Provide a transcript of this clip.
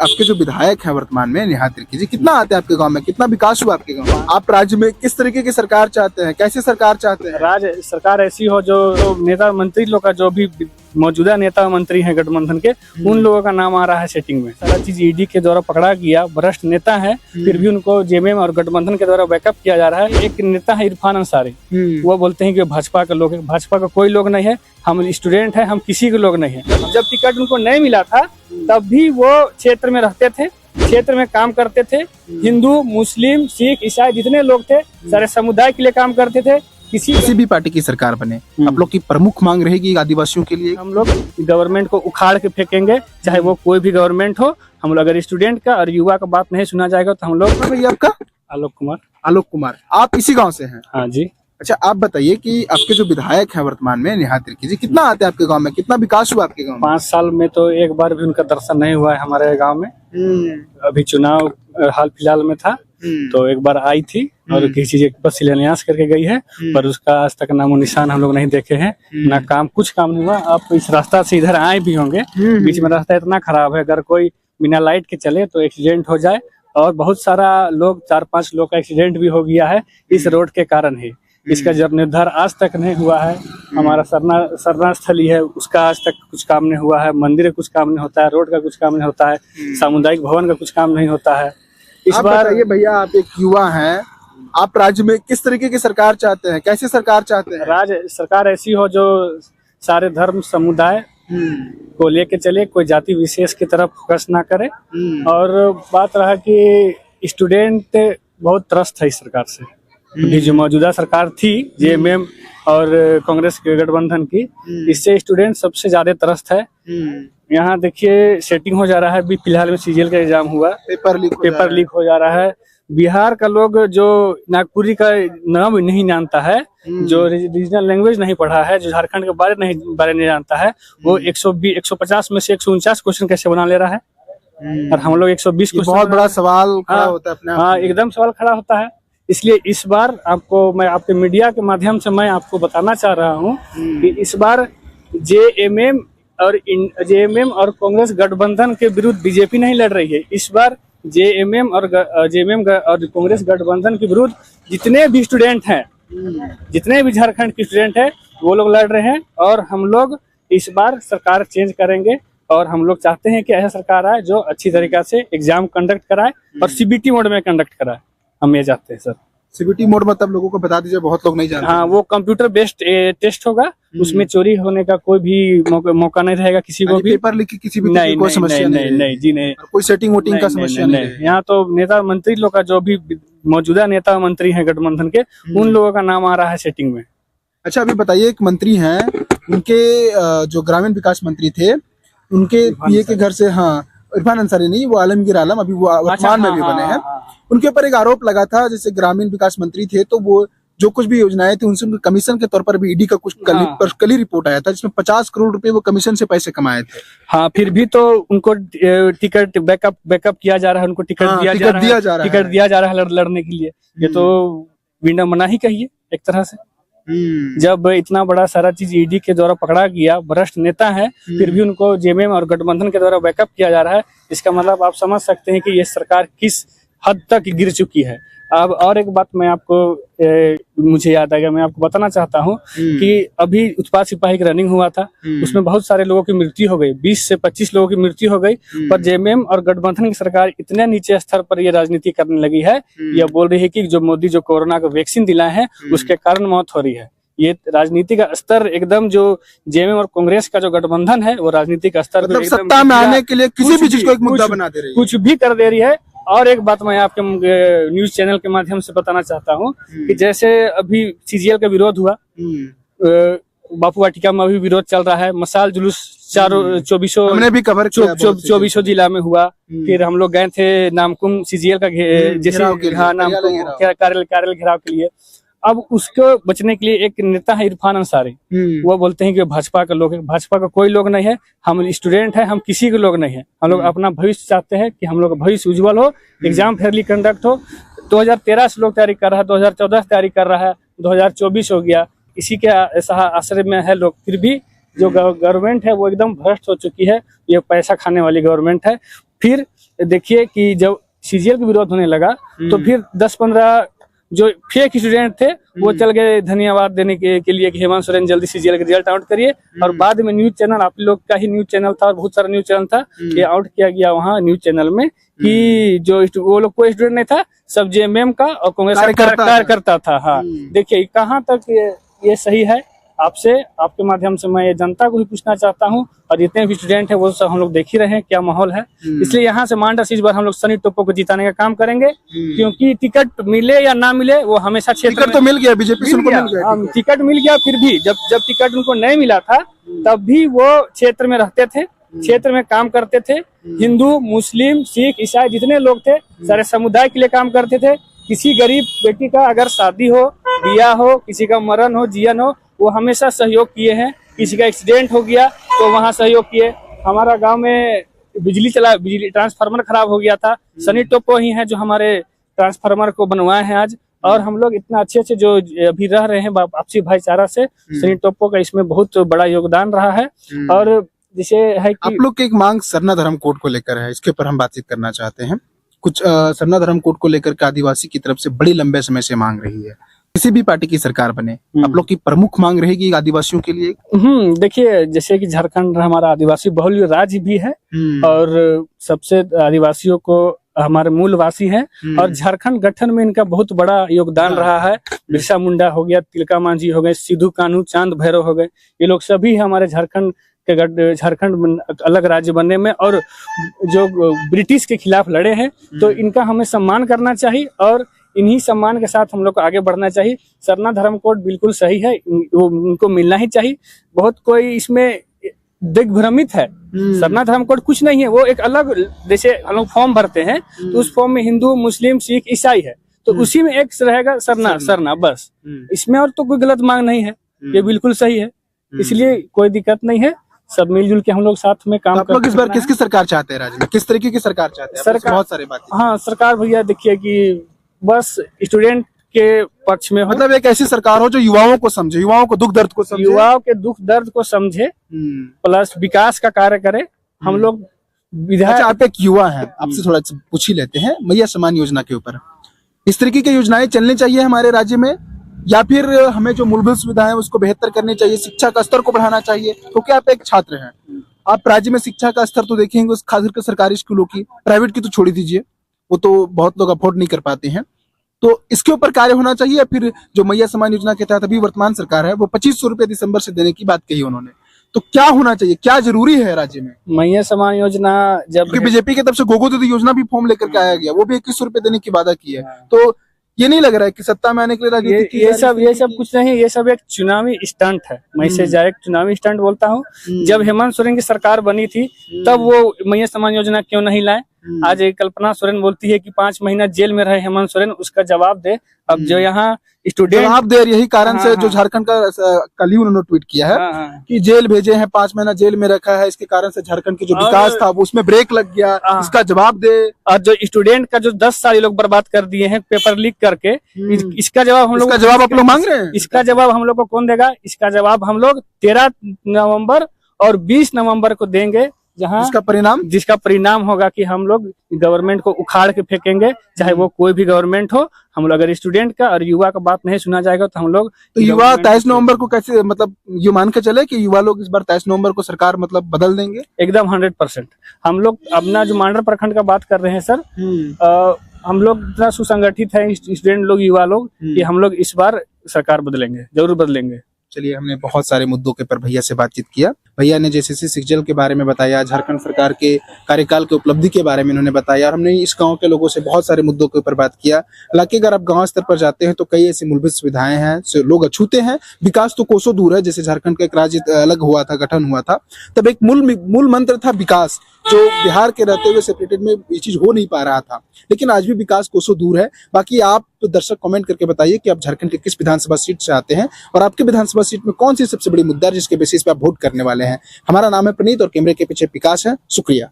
आपके जो विधायक हैं वर्तमान में नेहा तिर्की जी, कितना आते हैं आपके गांव में, कितना विकास हुआ आपके गांव में? आप राज्य में किस तरीके की सरकार चाहते हैं, कैसे सरकार चाहते हैं? राज्य सरकार ऐसी हो जो नेता मंत्री लोग का, जो भी मौजूदा नेता मंत्री हैं गठबंधन के, उन लोगों का नाम आ रहा है सेटिंग में। सारा चीज ईडी के द्वारा पकड़ा गया, भ्रष्ट नेता है, फिर भी उनको जेएमएम और गठबंधन के द्वारा बैकअप किया जा रहा है। एक नेता है इरफान अंसारी, वो बोलते हैं कि भाजपा का लोग है। भाजपा का कोई लोग नहीं है, हम स्टूडेंट हैं, हम किसी के लोग नहीं है। जब टिकट उनको नहीं मिला था तब भी वो क्षेत्र में रहते थे, क्षेत्र में काम करते थे। हिंदू, मुस्लिम, सिख, ईसाई जितने लोग थे सारे समुदाय के लिए काम करते थे। किसी भी पार्टी की सरकार बने, आप लोग की प्रमुख मांग रहेगी आदिवासियों के लिए? हम लोग गवर्नमेंट को उखाड़ के फेंकेंगे, चाहे वो कोई भी गवर्नमेंट हो। हम लोग अगर स्टूडेंट का और युवा का बात नहीं सुना जाएगा तो हम लोग। भैया आपका? आलोक कुमार। आलोक कुमार, आप इसी गांव से हैं? हाँ जी। अच्छा, आप बताइए कि आपके जो विधायक हैं वर्तमान में नेहा तिर्की जी, कितना आते हैं आपके गांव में, कितना विकास हुआ आपके गांव में? 5 साल में तो एक बार भी उनका दर्शन नहीं हुआ है हमारे गांव में। अभी चुनाव हाल फिलहाल में था तो एक बार आई थी और किसी चीज पर शिलान्यास करके गई है, पर उसका आज तक नामो निशान हम लोग नहीं देखे हैं। ना काम, कुछ काम नहीं हुआ। आप इस रास्ता से इधर आए भी होंगे, बीच में रास्ता इतना खराब है, अगर कोई बिना लाइट के चले तो एक्सीडेंट हो जाए। और बहुत सारा लोग, 4-5 लोग का एक्सीडेंट भी हो गया है इस रोड के कारण ही। इसका जीर्णोद्धार आज तक नहीं हुआ है। हमारा सरना स्थली है, उसका आज तक कुछ काम नहीं हुआ है। मंदिर का कुछ काम नहीं होता है, रोड का कुछ काम नहीं होता है, सामुदायिक भवन का कुछ काम नहीं होता है। इस बार बताइए भैया, आप एक युवा हैं, आप राज्य में किस तरीके की सरकार चाहते हैं, कैसे सरकार चाहते हैं? राज्य सरकार ऐसी हो जो सारे धर्म समुदाय को लेके चले, कोई जाति विशेष की तरफ फोकस ना करे। और बात रहा कि स्टूडेंट बहुत त्रस्त है इस सरकार से। अभी जो मौजूदा सरकार थी जेएमएम और कांग्रेस के गठबंधन की, इससे स्टूडेंट सबसे ज्यादा त्रस्त है। यहाँ देखिए सेटिंग हो जा रहा है। अभी फिलहाल में सीजीएल का एग्जाम हुआ, पेपर लीक हो जा रहा है। बिहार का लोग जो नागपुरी का नाम नहीं जानता है, जो रीजनल लैंग्वेज नहीं पढ़ा है, जो झारखंड के बारे नहीं जानता है, वो 150 में से 149 क्वेश्चन कैसे बना ले रहा है। और हम लोग 120 क्वेश्चन। बहुत बड़ा सवाल खड़ा होता है अपने आप। हाँ, एकदम सवाल खड़ा होता है। इसलिए इस बार मैं आपके मीडिया के माध्यम से मैं आपको बताना चाह रहा हूँ कि इस बार जेएमएम और कांग्रेस गठबंधन के विरुद्ध बीजेपी नहीं लड़ रही है। इस बार जेएमएम और कांग्रेस गठबंधन के विरुद्ध जितने भी स्टूडेंट हैं, जितने भी झारखंड के स्टूडेंट हैं, वो लोग लड़ रहे हैं। और हम लोग इस बार सरकार चेंज करेंगे और हम लोग चाहते हैं कि ऐसा सरकार आए जो अच्छी तरीका से एग्जाम कंडक्ट कराए और सीबीटी मोड में कंडक्ट कराए। हम ये चाहते हैं सर। सीबीटी मोड मतलब लोगों को बता दीजिए, बहुत लोग नहीं जानते। हाँ, वो कंप्यूटर बेस्ड टेस्ट होगा, उसमें चोरी होने का कोई भी मौका नहीं रहेगा किसी को भी। पेपर लीक की किसी भी कोई समस्या नहीं जी, नहीं। कोई सेटिंग वोटिंग का समस्या नहीं। यहाँ तो नेता मंत्री लोग का, जो भी मौजूदा नेता मंत्री हैं गठबंधन के, उन लोगों का नाम आ रहा है सेटिंग में। अच्छा, अभी बताइए, एक मंत्री हैं, उनके जो ग्रामीण विकास मंत्री थे, उनके पीए के घर से, हाँ इरफान अंसारी नहीं, वो आलमगीर आलम, अभी वो वर्तमान में भी बने हैं। उनके ऊपर एक आरोप लगा था, जैसे ग्रामीण विकास मंत्री थे तो वो जो कुछ भी योजनाएं थी उनसे कमीशन के तौर पर भी ईडी का कुछ कल ही रिपोर्ट आया था, जिसमें 50 करोड़ रुपए वो कमीशन से पैसे कमाए थे। हाँ, फिर भी तो उनको टिकट बैकअप किया जा रहा है, उनको टिकट दिया जा रहा है लड़ने के लिए। ये तो विडंबना ही कहिए एक तरह से। जब इतना बड़ा सारा चीज ईडी के द्वारा पकड़ा गया, भ्रष्ट नेता है, फिर भी उनको जेएमएम और गठबंधन के द्वारा बैकअप किया जा रहा है। इसका मतलब आप समझ सकते हैं कि ये सरकार किस हद तक गिर चुकी है। अब और एक बात मैं आपको मुझे याद आ गया, मैं आपको बताना चाहता हूँ कि अभी उत्पाद सिपाही की रनिंग हुआ था, उसमें बहुत सारे लोगों की मृत्यु हो गई, 20 से 25 लोगों की मृत्यु हो गई। पर जेएमएम और गठबंधन की सरकार इतने नीचे स्तर पर ये राजनीति करने लगी है। यह बोल रही है कि जो मोदी जो कोरोना का वैक्सीन दिलाए हैं उसके कारण मौत हो रही है। ये राजनीति का स्तर एकदम, जो जेएमएम और कांग्रेस का जो गठबंधन है वो राजनीति का स्तर मतलब सत्ता में आने के लिए किसी भी चीज को एक मुद्दा बना दे रही है, कुछ भी कर दे रही है। और एक बात मैं आपके न्यूज चैनल के माध्यम से बताना चाहता हूँ कि जैसे अभी सीजीएल का विरोध हुआ, बापू वाटिका में अभी विरोध चल रहा है, मसाल जुलूस 24 जिला में हुआ। फिर हम लोग गए थे नामकुम सीजीएल का कार्यालय घेराव के लिए। अब उसको बचने के लिए एक नेता है इरफान अंसारी, वो बोलते हैं कि भाजपा का लोग है। भाजपा का कोई लोग नहीं है, हम स्टूडेंट हैं, हम किसी के लोग नहीं है। हम लोग अपना भविष्य चाहते हैं कि हम लोग का भविष्य उज्जवल हो, एग्जाम फेयरली कंडक्ट हो। 2013 से लोग तैयारी कर रहा है, 2014 से तैयारी कर रहा है, 2024 हो गया, इसी के ऐसा आश्रय में है लोग। फिर भी जो गवर्नमेंट है वो एकदम भ्रष्ट हो चुकी है, ये पैसा खाने वाली गवर्नमेंट है। फिर देखिए कि जब सीजीएल का विरोध होने लगा तो फिर 10-15 जो फेक स्टूडेंट थे वो चल गए धन्यवाद देने के लिए कि हेमंत सोरेन जल्दी सीजीएल का रिजल्ट आउट करिए। और बाद में न्यूज चैनल, आप लोग का ही न्यूज चैनल था और बहुत सारा न्यूज चैनल था, ये आउट किया गया वहाँ न्यूज चैनल में कि जो वो लोग कोई स्टूडेंट नहीं था, सब जेएमएम का और कांग्रेस का कार्यकर्ता था। हाँ, देखिए कहाँ तक ये सही है। आपसे, आपके माध्यम से मैं ये जनता को भी पूछना चाहता हूँ, और जितने भी स्टूडेंट है वो सब हम लोग देख ही रहे हैं क्या माहौल है। इसलिए यहाँ से मांडस इस बार हम लोग सनी टोप्पो को जिताने का काम करेंगे, क्योंकि टिकट मिले या ना मिले वो हमेशा टिकट तो मिल गया, बीजेपी को मिल गया, टिकट मिल गया। फिर भी जब टिकट उनको नहीं मिला था तब भी वो क्षेत्र में रहते थे, क्षेत्र में काम करते थे। हिंदू, मुस्लिम, सिख, ईसाई जितने लोग थे सारे समुदाय के लिए काम करते थे। किसी गरीब बेटी का अगर शादी हो, बिया हो, किसी का मरण हो, जीवन हो, वो हमेशा सहयोग किए हैं। किसी का एक्सीडेंट हो गया तो वहाँ सहयोग किए। हमारा गांव में बिजली ट्रांसफार्मर खराब हो गया था, सनी टोप्पो ही है जो हमारे ट्रांसफार्मर को बनवाए हैं आज। और हम लोग इतना अच्छे जो अभी रह रहे हैं आपसी भाईचारा से, सनी टोप्पो का इसमें बहुत बड़ा योगदान रहा है। और जैसे है कि आप लोग की एक मांग सरना धर्म कोड को लेकर है, इसके ऊपर हम बातचीत करना चाहते हैं। कुछ सरना धर्म कोड को लेकर के आदिवासी की तरफ से बड़ी लंबे समय से मांग रही है, किसी भी पार्टी की सरकार बने, आप लोग की प्रमुख मांग रहेगी आदिवासियों के लिए? देखिए जैसे कि झारखंड हमारा आदिवासी बहुल राज्य भी है और सबसे आदिवासियों को हमारे मूलवासी हैं, और झारखंड गठन में इनका बहुत बड़ा योगदान रहा है। बिरसा मुंडा हो गया, तिलका मांझी हो गए, सिद्धू कान्हू, चांद भैरव हो गए, ये लोग सभी हमारे झारखंड अलग राज्य बनने में और जो ब्रिटिश के खिलाफ लड़े हैं, तो इनका हमें सम्मान करना चाहिए और इन्हीं सम्मान के साथ हम लोग को आगे बढ़ना चाहिए। सरना धर्म कोड बिल्कुल सही है, वो उनको मिलना ही चाहिए। बहुत कोई इसमें दिग्भ्रमित है, सरना धर्म कोड कुछ नहीं है, वो एक अलग, जैसे हम लोग फॉर्म भरते हैं तो उस फॉर्म में हिंदू, मुस्लिम, सिख, ईसाई है, तो उसी में एक रहेगा सरना बस। इसमें और तो कोई गलत मांग नहीं है, ये बिल्कुल सही है, इसलिए कोई दिक्कत नहीं है। सब मिलजुल के हम लोग साथ में काम आप लोग इस बार किसकी सरकार चाहते हैं राज्य में, किस तरीके की सरकार चाहते हैं? सरकार बहुत सारी बातें। हाँ, सरकार भैया देखिए कि बस स्टूडेंट के पक्ष में हो, मतलब एक ऐसी सरकार हो जो युवाओं को समझे, युवाओं को दुख दर्द को समझे, युवाओं के दुख दर्द को समझे, प्लस विकास का कार्य करे। हम लोग विधायक। अच्छा, आप एक युवा हैं, आपसे थोड़ा पूछ ही लेते हैं मैया सम्मान योजना के ऊपर। इस तरीके की योजनाएं चलनी चाहिए हमारे राज्य में, या फिर हमें जो मूलभूत सुविधाएं हैं उसको बेहतर करनी चाहिए, शिक्षा का स्तर को बढ़ाना चाहिए? क्योंकि आप एक छात्र हैं, आप राज्य में शिक्षा का स्तर तो देखेंगे, खास करके सरकारी स्कूलों की, प्राइवेट की तो छोड़ ही दीजिए, वो तो बहुत लोग अफोर्ड नहीं कर पाते हैं। तो इसके ऊपर कार्य होना चाहिए, या फिर जो मैया सम्मान योजना के तहत अभी वर्तमान सरकार है वो 2500 रुपए दिसंबर से देने की बात कही उन्होंने, तो क्या होना चाहिए, क्या जरूरी है राज्य में? मैया सम्मान योजना जब बीजेपी की तरफ से गोगो दीदी योजना भी फॉर्म लेकर के आया गया, वो भी 2100 रुपए देने की वादा की है, तो ये नहीं लग रहा है कि सत्ता में आने के लिए राजनीति ये सब कुछ नहीं, ये सब एक चुनावी स्टंट है। मैं इसे डायरेक्ट चुनावी स्टंट बोलता हूँ। जब हेमंत सोरेन की सरकार बनी थी तब वो मैया सम्मान योजना क्यों नहीं लाए? आज कल्पना सोरेन बोलती है कि 5 महीना जेल में रहे हेमंत सोरेन, उसका जवाब दे। अब जो यहाँ स्टूडेंट जवाब दे, यही कारण से जो झारखंड का कल ही उन्होंने ट्वीट किया है कि जेल भेजे हैं, 5 महीना जेल में रखा है, इसके कारण से झारखंड की जो विकास था वो उसमें ब्रेक लग गया, इसका जवाब दे। और जो स्टूडेंट का जो 10 साल लोग बर्बाद कर दिए हैं पेपर लीक करके, इसका जवाब हम लोग, जवाब आप लोग मांग रहे हैं? इसका जवाब हम लोग को कौन देगा? इसका जवाब हम लोग 13 नवंबर और 20 नवंबर को देंगे, जहां जिसका परिणाम होगा कि हम लोग गवर्नमेंट को उखाड़ के फेंकेंगे, चाहे वो कोई भी गवर्नमेंट हो। हम लोग अगर स्टूडेंट का और युवा का बात नहीं सुना जाएगा तो हम लोग, तो युवा 23 नवंबर को कैसे, मतलब ये मान के चले कि युवा लोग इस बार 23 नवंबर को सरकार मतलब बदल देंगे? एकदम 100%। हम लोग अपना जो मांडर प्रखंड का बात कर रहे हैं सर, हम लोग इतना सुसंगठित है स्टूडेंट लोग, युवा लोग, कि हम लोग इस बार सरकार बदलेंगे, जरूर बदलेंगे। चलिए, हमने बहुत सारे मुद्दों के पर भैया से बातचीत किया। भैया ने जैसे सिक्जल के बारे में बताया, झारखंड सरकार के कार्यकाल के उपलब्धि के बारे में इन्होंने बताया, और हमने इस गांव के लोगों से बहुत सारे मुद्दों के ऊपर बात किया। हालांकि अगर आप गांव स्तर पर जाते हैं तो कई ऐसी मूलभूत सुविधाएं हैं जो लोग अछूते हैं, विकास तो कोसों दूर है। जैसे झारखंड का एक राज्य अलग हुआ था, गठन हुआ था, तब एक मूल मंत्र था विकास, जो बिहार के रहते हुए सेपरेटेड में ये चीज हो नहीं पा रहा था, लेकिन आज भी विकास कोसों दूर है। बाकी आप तो दर्शक कमेंट करके बताइए कि आप झारखंड के किस विधानसभा सीट से आते हैं और आपके विधानसभा सीट में कौन सी सबसे बड़ी मुद्दा है जिसके बेसिस पे आप वोट करने वाले हैं। हमारा नाम है प्रणीत और कैमरे के पीछे विकास है। शुक्रिया।